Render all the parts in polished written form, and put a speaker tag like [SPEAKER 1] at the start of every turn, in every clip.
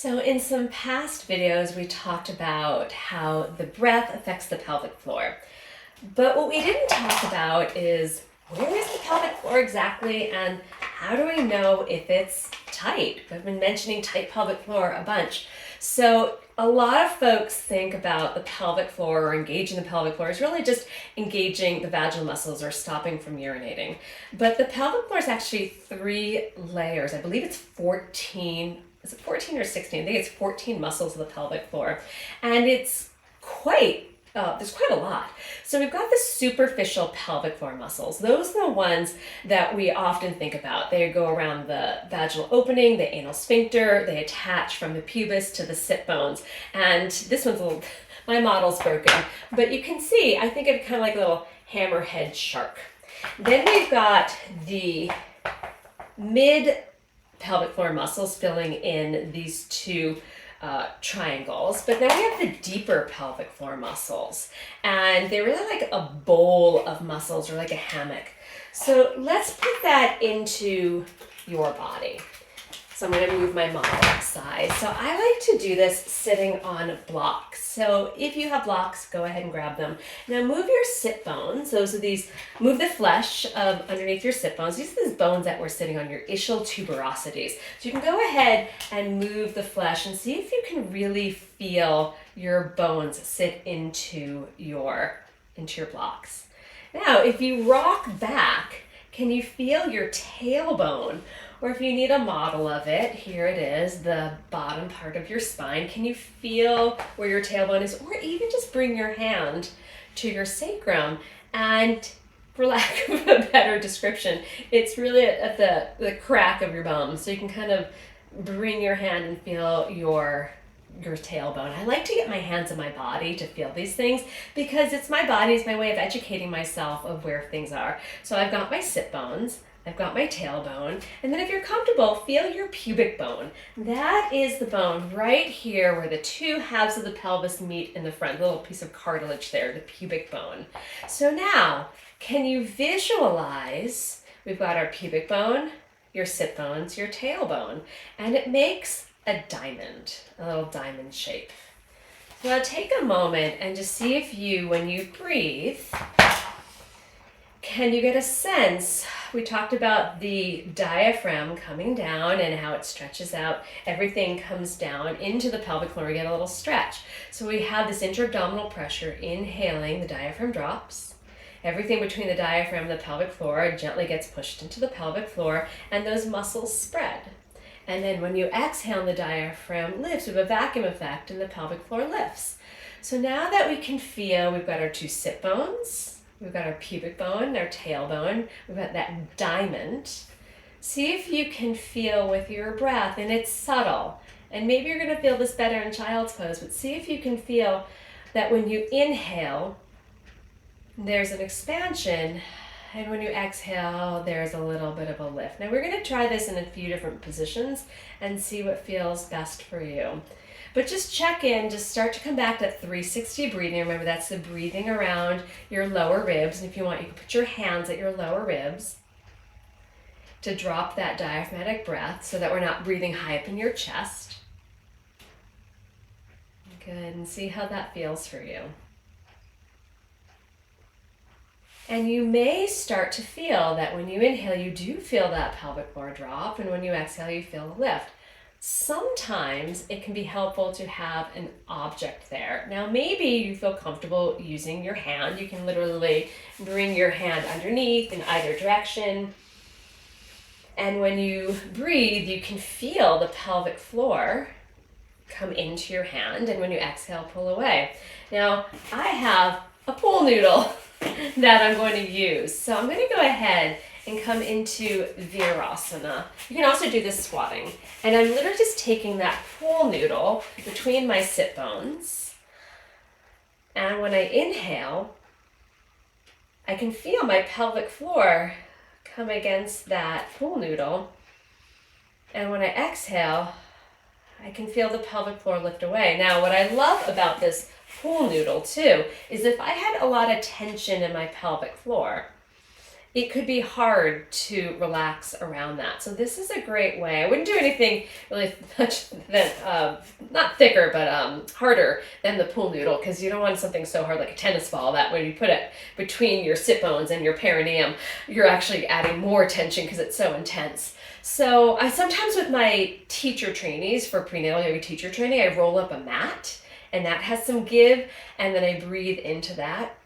[SPEAKER 1] So in some past videos, we talked about how the breath affects the pelvic floor. But what we didn't talk about is where is the pelvic floor exactly and how do we know if it's tight? I've been mentioning tight pelvic floor a bunch. So a lot of folks think about the pelvic floor or engaging the pelvic floor is really just engaging the vaginal muscles or stopping from urinating. But the pelvic floor is actually 3 layers. I believe it's 14. Is it 14 or 16? I think it's 14 muscles of the pelvic floor. And it's there's quite a lot. So we've got the superficial pelvic floor muscles. Those are the ones that we often think about. They go around the vaginal opening, the anal sphincter, they attach from the pubis to the sit bones. And this one's a little, my model's broken, but you can see, I think of kind of like a little hammerhead shark. Then we've got the mid pelvic floor muscles filling in these two triangles, but then we have the deeper pelvic floor muscles, and they're really like a bowl of muscles or like a hammock. So let's put that into your body. So I'm going to move my model outside. So I like to do this sitting on blocks. So if you have blocks, go ahead and grab them. Now move your sit bones. Move the flesh underneath your sit bones. These are these bones that we're sitting on, your ischial tuberosities. So you can go ahead and move the flesh and see if you can really feel your bones sit into your blocks. Now, if you rock back, can you feel your tailbone? Or if you need a model of it, here it is, the bottom part of your spine. Can you feel where your tailbone is? Or even just bring your hand to your sacrum. And for lack of a better description, it's really at the crack of your bum. So you can kind of bring your hand and feel your tailbone. I like to get my hands on my body to feel these things because it's my body, it's my way of educating myself of where things are. So I've got my sit bones, I've got my tailbone, and then if you're comfortable, feel your pubic bone. That is the bone right here where the two halves of the pelvis meet in the front, the little piece of cartilage there, the pubic bone. So now, can you visualize, we've got our pubic bone, your sit bones, your tailbone, and it makes a diamond, a little diamond shape. Now take a moment and just see if you, when you breathe, can you get a sense? We talked about the diaphragm coming down and how it stretches out. Everything comes down into the pelvic floor. We get a little stretch. So we have this intra-abdominal pressure. Inhaling, the diaphragm drops. Everything between the diaphragm and the pelvic floor gently gets pushed into the pelvic floor, and those muscles spread. And then when you exhale, the diaphragm lifts. We have a vacuum effect, and the pelvic floor lifts. So now that we can feel, we've got our two sit bones, we've got our pubic bone, our tailbone, we've got that diamond. See if you can feel with your breath, and it's subtle. And maybe you're going to feel this better in child's pose, but see if you can feel that when you inhale, there's an expansion, and when you exhale, there's a little bit of a lift. Now we're going to try this in a few different positions and see what feels best for you. But just check in, just start to come back to that 360 breathing. Remember, that's the breathing around your lower ribs. And if you want, you can put your hands at your lower ribs to drop that diaphragmatic breath so that we're not breathing high up in your chest. Good, and see how that feels for you. And you may start to feel that when you inhale, you do feel that pelvic floor drop, and when you exhale, you feel a lift. Sometimes it can be helpful to have an object there. Now, maybe you feel comfortable using your hand. You can literally bring your hand underneath in either direction. And when you breathe, you can feel the pelvic floor come into your hand, and when you exhale, pull away. Now, I have a pool noodle that I'm going to use. So I'm going to go ahead and come into Virasana. You can also do this squatting. And I'm literally just taking that pool noodle between my sit bones. And when I inhale, I can feel my pelvic floor come against that pool noodle. And when I exhale, I can feel the pelvic floor lift away. Now, what I love about this pool noodle too is if I had a lot of tension in my pelvic floor it could be hard to relax around that. So this is a great way. I wouldn't do anything really much that, not thicker, but harder than the pool noodle, because you don't want something so hard like a tennis ball that when you put it between your sit bones and your perineum, you're actually adding more tension because it's so intense. So I sometimes with my teacher trainees for prenatal yoga teacher training, I roll up a mat and that has some give, and then I breathe into that.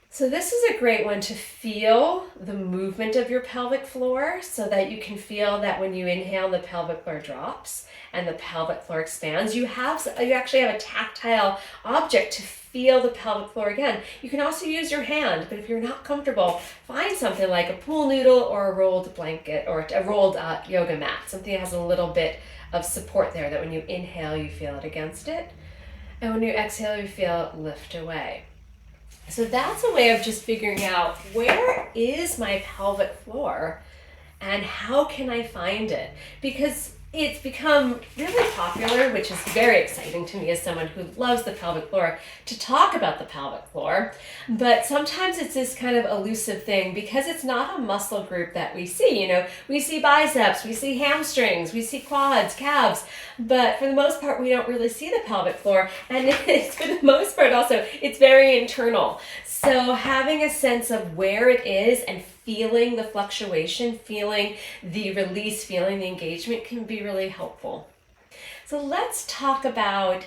[SPEAKER 1] So this is a great one to feel the movement of your pelvic floor so that you can feel that when you inhale, the pelvic floor drops and the pelvic floor expands. You actually have a tactile object to feel the pelvic floor again. You can also use your hand, but if you're not comfortable, find something like a pool noodle or a rolled blanket or a rolled yoga mat, something that has a little bit of support there, that when you inhale, you feel it against it. And when you exhale, you feel it lift away. So that's a way of just figuring out, where is my pelvic floor and how can I find it? Because it's become really popular, which is very exciting to me as someone who loves the pelvic floor, to talk about the pelvic floor. But sometimes it's this kind of elusive thing because it's not a muscle group that we see. You know, we see biceps, we see hamstrings, we see quads, calves, but for the most part, we don't really see the pelvic floor. And it's, for the most part also, it's very internal. So having a sense of where it is and feeling the fluctuation, feeling the release, feeling the engagement can be really helpful. So let's talk about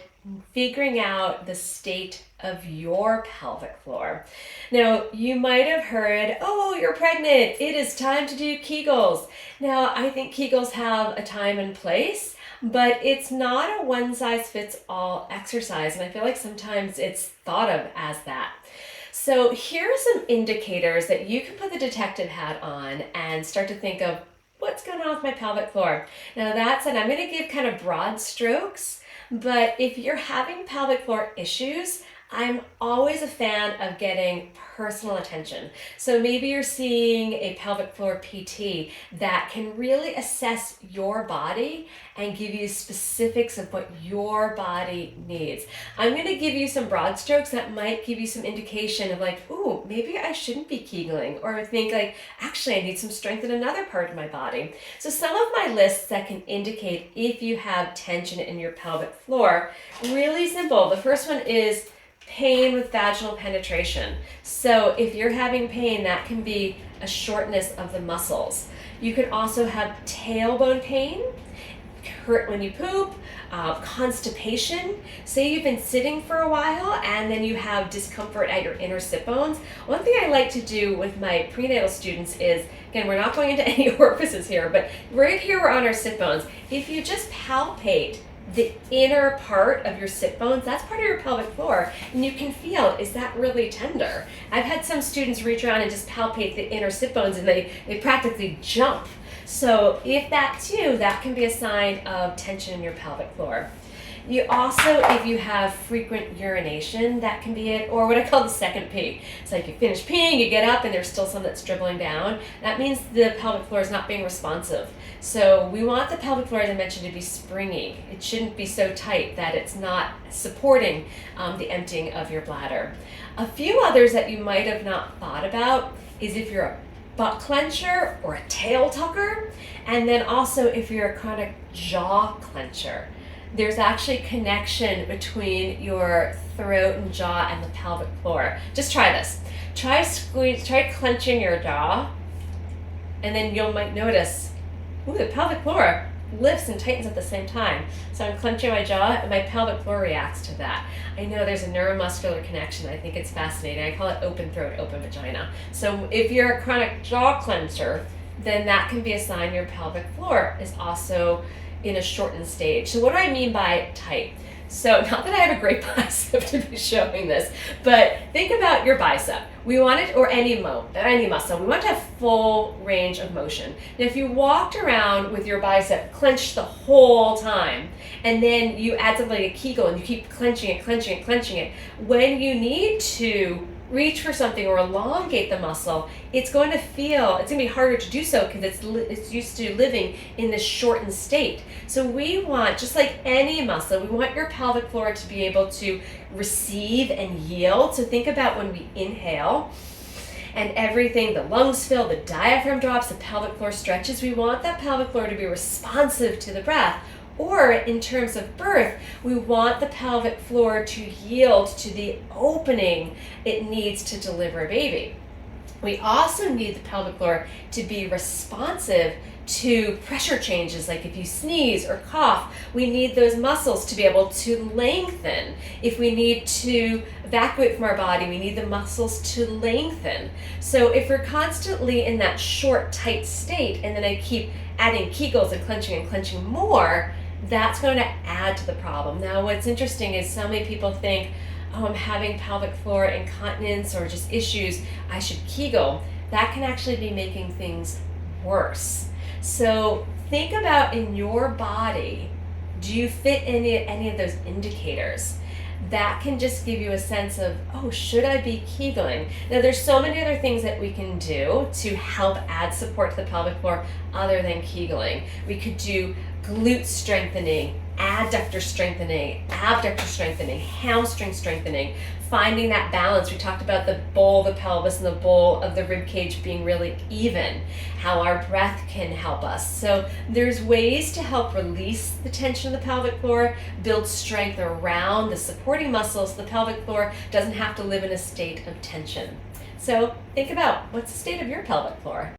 [SPEAKER 1] figuring out the state of your pelvic floor. Now, you might have heard, oh, you're pregnant, it is time to do Kegels. Now, I think Kegels have a time and place, but it's not a one-size-fits-all exercise, and I feel like sometimes it's thought of as that. So here are some indicators that you can put the detective hat on and start to think of, what's going on with my pelvic floor? Now that said, I'm going to give kind of broad strokes, but if you're having pelvic floor issues, I'm always a fan of getting personal attention. So maybe you're seeing a pelvic floor PT that can really assess your body and give you specifics of what your body needs. I'm going to give you some broad strokes that might give you some indication of like, ooh, maybe I shouldn't be Kegling, or think like, actually I need some strength in another part of my body. So some of my lists that can indicate if you have tension in your pelvic floor, really simple. The first one is pain with vaginal penetration. So if you're having pain, that can be a shortness of the muscles. You can also have tailbone pain, hurt when you poop, constipation. Say you've been sitting for a while and then you have discomfort at your inner sit bones. One thing I like to do with my prenatal students is, again, we're not going into any orifices here, but right here we're on our sit bones. If you just palpate the inner part of your sit bones, that's part of your pelvic floor, and you can feel, is that really tender? I've had some students reach around and just palpate the inner sit bones and they practically jump. So if that's you, that can be a sign of tension in your pelvic floor. You also, if you have frequent urination, that can be it, or what I call the second pee. It's like you finish peeing, you get up, and there's still some that's dribbling down. That means the pelvic floor is not being responsive. So we want the pelvic floor, as I mentioned, to be springy. It shouldn't be so tight that it's not supporting the emptying of your bladder. A few others that you might have not thought about is if you're a butt clencher or a tail tucker, and then also if you're a chronic jaw clencher. There's actually connection between your throat and jaw and the pelvic floor. Just try this. Try clenching your jaw, and then you might notice, ooh, the pelvic floor lifts and tightens at the same time. So I'm clenching my jaw and my pelvic floor reacts to that. I know there's a neuromuscular connection. I think it's fascinating. I call it open throat, open vagina. So if you're a chronic jaw clencher, then that can be a sign your pelvic floor is also in a shortened stage. So what do I mean by tight? So not that I have a great bicep to be showing this, but think about your bicep. We want it, or any muscle, we want to have full range of motion. Now if you walked around with your bicep clenched the whole time, and then you add something like a Kegel and you keep clenching it, when you need to reach for something or elongate the muscle, it's going to be harder to do so because it's used to living in this shortened state. So we want, just like any muscle, we want your pelvic floor to be able to receive and yield. So think about when we inhale and everything, the lungs fill, the diaphragm drops, the pelvic floor stretches. We want that pelvic floor to be responsive to the breath. Or in terms of birth, we want the pelvic floor to yield to the opening it needs to deliver a baby. We also need the pelvic floor to be responsive to pressure changes, like if you sneeze or cough, we need those muscles to be able to lengthen. If we need to evacuate from our body, we need the muscles to lengthen. So if we're constantly in that short, tight state, and then I keep adding Kegels and clenching more, that's going to add to the problem. Now, what's interesting is so many people think, oh, I'm having pelvic floor incontinence or just issues, I should Kegel. That can actually be making things worse. So think about in your body, do you fit any of those indicators? That can just give you a sense of, oh, should I be Kegeling? Now, there's so many other things that we can do to help add support to the pelvic floor other than Kegeling. We could do glute strengthening, adductor strengthening, abductor strengthening, hamstring strengthening, finding that balance. We talked about the bowl of the pelvis and the bowl of the rib cage being really even, how our breath can help us. So there's ways to help release the tension of the pelvic floor, build strength around the supporting muscles so the pelvic floor doesn't have to live in a state of tension. So think about, what's the state of your pelvic floor?